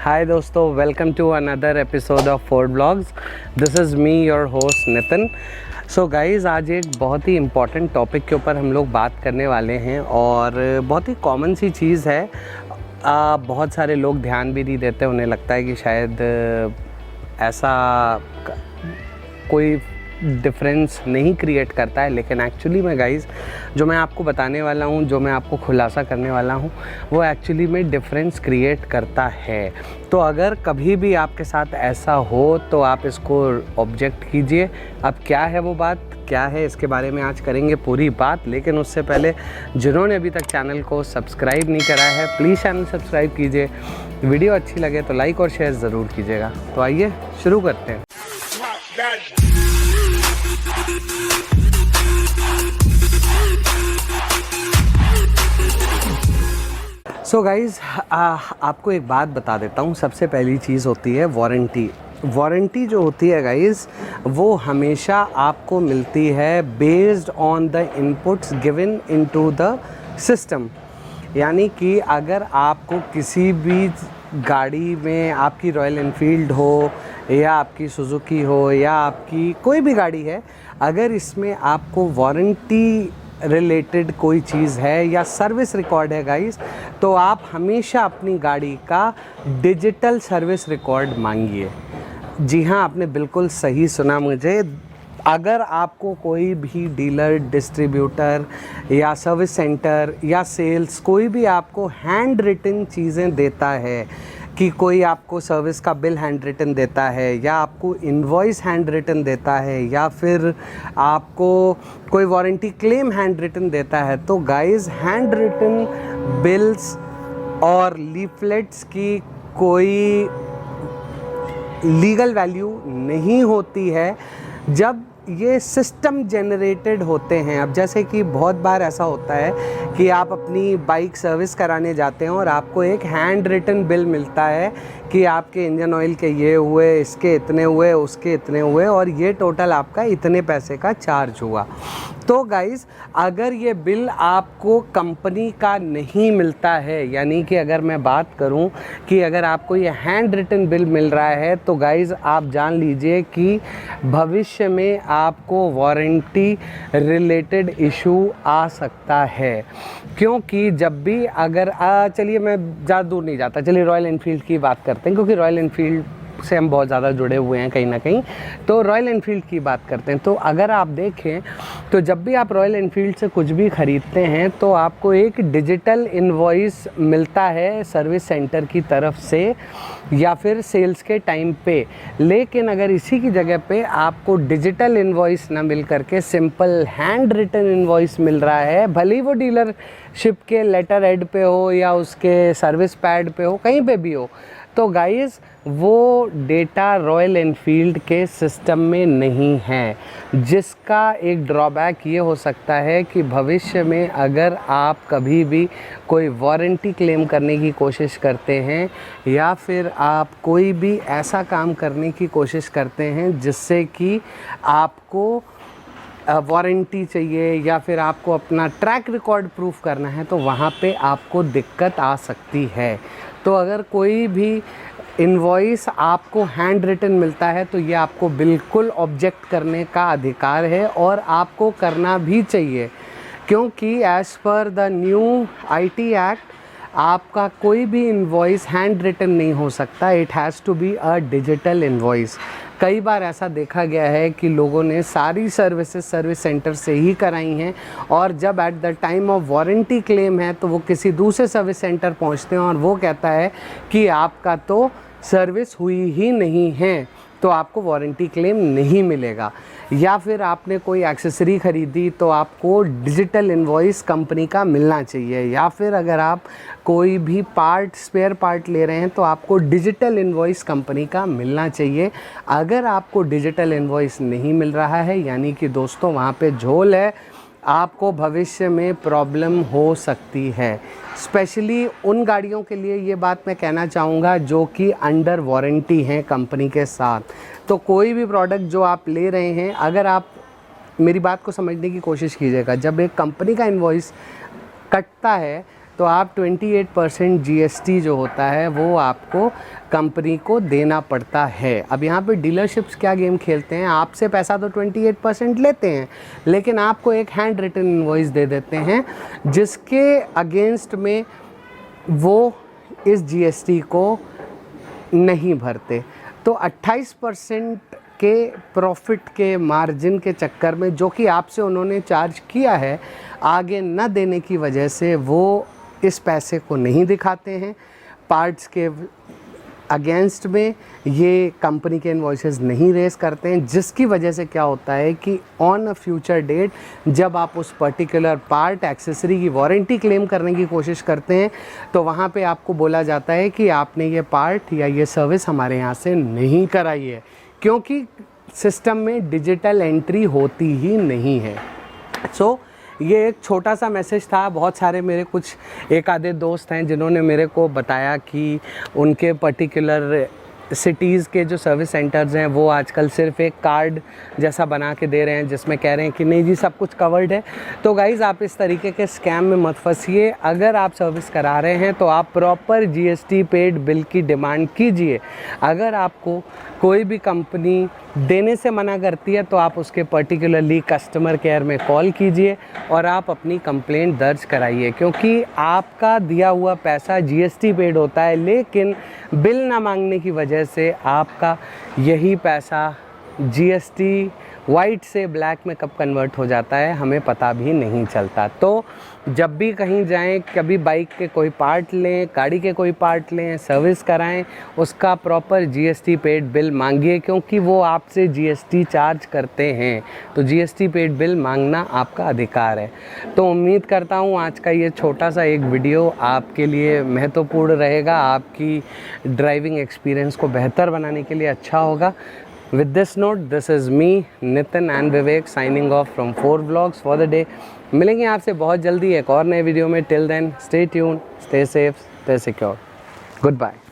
हाय दोस्तों, welcome to another episode of food blogs. This is me your host Nitin. So guys, आज एक बहुत ही important topic के ऊपर हम लोग बात करने वाले हैं और बहुत ही कॉमन सी चीज़ है। बहुत सारे लोग ध्यान भी नहीं देते, उन्हें लगता है कि शायद ऐसा कोई डिफरेंस नहीं क्रिएट करता है, लेकिन एक्चुअली में गाइज़ जो मैं आपको बताने वाला हूँ, जो मैं आपको खुलासा करने वाला हूँ, वो एक्चुअली में डिफरेंस क्रिएट करता है। तो अगर कभी भी आपके साथ ऐसा हो तो आप इसको ऑब्जेक्ट कीजिए। अब क्या है वो बात, क्या है इसके बारे में आज करेंगे पूरी बात, लेकिन उससे पहले जिन्होंने अभी तक चैनल को सब्सक्राइब नहीं करा है, प्लीज़ चैनल सब्सक्राइब कीजिए। वीडियो अच्छी लगे तो लाइक और शेयर ज़रूर कीजिएगा। तो आइए शुरू करते हैं। सो गाइज़, आपको एक बात बता देता हूँ। सबसे पहली चीज़ होती है वारंटी। वारंटी जो होती है गाइज़, वो हमेशा आपको मिलती है based on the inputs given into the system. यानी कि अगर आपको किसी भी गाड़ी में, आपकी रॉयल एनफील्ड हो या आपकी सुजुकी हो या आपकी कोई भी गाड़ी है, अगर इसमें आपको वारंटी रिलेटेड कोई चीज़ है या सर्विस रिकॉर्ड है गाइस, तो आप हमेशा अपनी गाड़ी का डिजिटल सर्विस रिकॉर्ड मांगिए। जी हाँ, आपने बिल्कुल सही सुना मुझे। अगर आपको कोई भी डीलर, डिस्ट्रीब्यूटर या सर्विस सेंटर या सेल्स कोई भी आपको हैंड रिटन चीज़ें देता है, कि कोई आपको सर्विस का बिल हैंड रिटन देता है या आपको इनवॉइस हैंड रिटन देता है या फिर आपको कोई वारंटी क्लेम हैंड रिटन देता है, तो गाइस हैंड रिटन बिल्स और लीफलेट्स की कोई लीगल वैल्यू नहीं होती है जब ये सिस्टम जनरेटेड होते हैं। अब जैसे कि बहुत बार ऐसा होता है कि आप अपनी बाइक सर्विस कराने जाते हैं और आपको एक हैंड रिटन बिल मिलता है कि आपके इंजन ऑयल के ये हुए, इसके इतने हुए, उसके इतने हुए और ये टोटल आपका इतने पैसे का चार्ज हुआ। तो गाइज़, अगर ये बिल आपको कंपनी का नहीं मिलता है, यानी कि अगर मैं बात करूं कि अगर आपको ये हैंड रिटन बिल मिल रहा है, तो गाइज़ आप जान लीजिए कि भविष्य में आपको वारंटी रिलेटेड इशू आ सकता है। क्योंकि जब भी अगर चलिए मैं ज़्यादा दूर नहीं जाता, चलिए रॉयल एनफील्ड की बात करते हैं, क्योंकि रॉयल एनफील्ड से हम बहुत ज़्यादा जुड़े हुए हैं कहीं ना कहीं। तो रॉयल एनफील्ड की बात करते हैं, तो अगर आप देखें तो जब भी आप रॉयल एनफील्ड से कुछ भी ख़रीदते हैं तो आपको एक डिजिटल इनवॉइस मिलता है सर्विस सेंटर की तरफ से या फिर सेल्स के टाइम पे। लेकिन अगर इसी की जगह पे आपको डिजिटल इनवॉइस ना मिल करके सिंपल हैंड रिटन इनवॉइस मिल रहा है, भले ही वो डीलरशिप के लेटर हेड पे हो या उसके सर्विस पैड पे हो, कहीं पे भी हो, तो गाइज़ वो डेटा रॉयल एनफील्ड के सिस्टम में नहीं है, जिसका एक ड्रॉबैक ये हो सकता है कि भविष्य में अगर आप कभी भी कोई वारंटी क्लेम करने की कोशिश करते हैं या फिर आप कोई भी ऐसा काम करने की कोशिश करते हैं जिससे कि आपको वारंटी चाहिए या फिर आपको अपना ट्रैक रिकॉर्ड प्रूफ करना है, तो वहाँ पे आपको दिक्कत आ सकती है। तो अगर कोई भी इनवॉइस आपको हैंड रिटन मिलता है तो ये आपको बिल्कुल ऑब्जेक्ट करने का अधिकार है और आपको करना भी चाहिए, क्योंकि as per the new IT act आपका कोई भी इनवॉइस हैंड रिटन नहीं हो सकता। It has to be a digital invoice. कई बार ऐसा देखा गया है कि लोगों ने सारी सर्विसेज सर्विस सेंटर से ही कराई हैं और जब at the time of warranty claim है तो वो किसी दूसरे सर्विस सेंटर पहुंचते हैं और वो कहता है कि आपका तो सर्विस हुई ही नहीं है, तो आपको वारंटी क्लेम नहीं मिलेगा। या फिर आपने कोई एक्सेसरी ख़रीदी तो आपको डिजिटल इनवॉइस कंपनी का मिलना चाहिए, या फिर अगर आप कोई भी पार्ट, स्पेयर पार्ट ले रहे हैं तो आपको डिजिटल इनवॉइस कंपनी का मिलना चाहिए। अगर आपको डिजिटल इनवॉइस नहीं मिल रहा है, यानी कि दोस्तों वहाँ पे झोल है, आपको भविष्य में प्रॉब्लम हो सकती है। स्पेशली उन गाड़ियों के लिए ये बात मैं कहना चाहूँगा जो कि अंडर वारंटी हैं कंपनी के साथ। तो कोई भी प्रोडक्ट जो आप ले रहे हैं, अगर आप मेरी बात को समझने की कोशिश कीजिएगा, जब एक कंपनी का इनवॉइस कटता है तो तो आप 28% GST जो होता है वो आपको कंपनी को देना पड़ता है। अब यहाँ पे डीलरशिप्स क्या गेम खेलते हैं, आपसे पैसा तो 28% लेते हैं, लेकिन आपको एक हैंड रिटन इनवॉइस दे देते हैं जिसके अगेंस्ट में वो इस GST को नहीं भरते। तो 28% के प्रॉफिट के मार्जिन के चक्कर में जो कि आपसे उन्होंने चार्ज किया है, आगे न देने की वजह से वो इस पैसे को नहीं दिखाते हैं। पार्ट्स के अगेंस्ट में ये कंपनी के इनवॉइसेस नहीं रेस करते हैं, जिसकी वजह से क्या होता है कि ऑन अ फ्यूचर डेट जब आप उस पर्टिकुलर पार्ट एक्सेसरी की वारंटी क्लेम करने की कोशिश करते हैं तो वहाँ पे आपको बोला जाता है कि आपने ये पार्ट या ये सर्विस हमारे यहाँ से नहीं कराई है, क्योंकि सिस्टम में डिजिटल एंट्री होती ही नहीं है। सो ये एक छोटा सा मैसेज था। बहुत सारे मेरे कुछ एक आधे दोस्त हैं जिन्होंने मेरे को बताया कि उनके पर्टिकुलर सिटीज़ के जो सर्विस सेंटर्स हैं वो आजकल सिर्फ एक कार्ड जैसा बना के दे रहे हैं जिसमें कह रहे हैं कि नहीं जी सब कुछ कवर्ड है। तो गाइज़ आप इस तरीके के स्कैम में मत फंसिए। अगर आप सर्विस करा रहे हैं तो आप प्रॉपर GST पेड बिल की डिमांड कीजिए। अगर आपको कोई भी कंपनी देने से मना करती है तो आप उसके पर्टिकुलरली कस्टमर केयर में कॉल कीजिए और आप अपनी कंप्लेंट दर्ज कराइए, क्योंकि आपका दिया हुआ पैसा GST पेड होता है, लेकिन बिल ना मांगने की वजह से आपका यही पैसा GST वाइट से ब्लैक में कब कन्वर्ट हो जाता है हमें पता भी नहीं चलता। तो जब भी कहीं जाएं, कभी बाइक के कोई पार्ट लें, गाड़ी के कोई पार्ट लें, सर्विस कराएं, उसका प्रॉपर GST पेड बिल मांगिए, क्योंकि वो आपसे GST चार्ज करते हैं। तो GST पेड बिल मांगना आपका अधिकार है। तो उम्मीद करता हूँ आज का ये छोटा सा एक वीडियो आपके लिए महत्वपूर्ण रहेगा, आपकी ड्राइविंग एक्सपीरियंस को बेहतर बनाने के लिए अच्छा होगा। With this note, this is me, Nitin and Vivek signing off from 4 Vlogs for the day. मिलेंगे आपसे बहुत जल्दी एक और नए वीडियो में। Till then, stay tuned, stay safe, stay secure. Goodbye.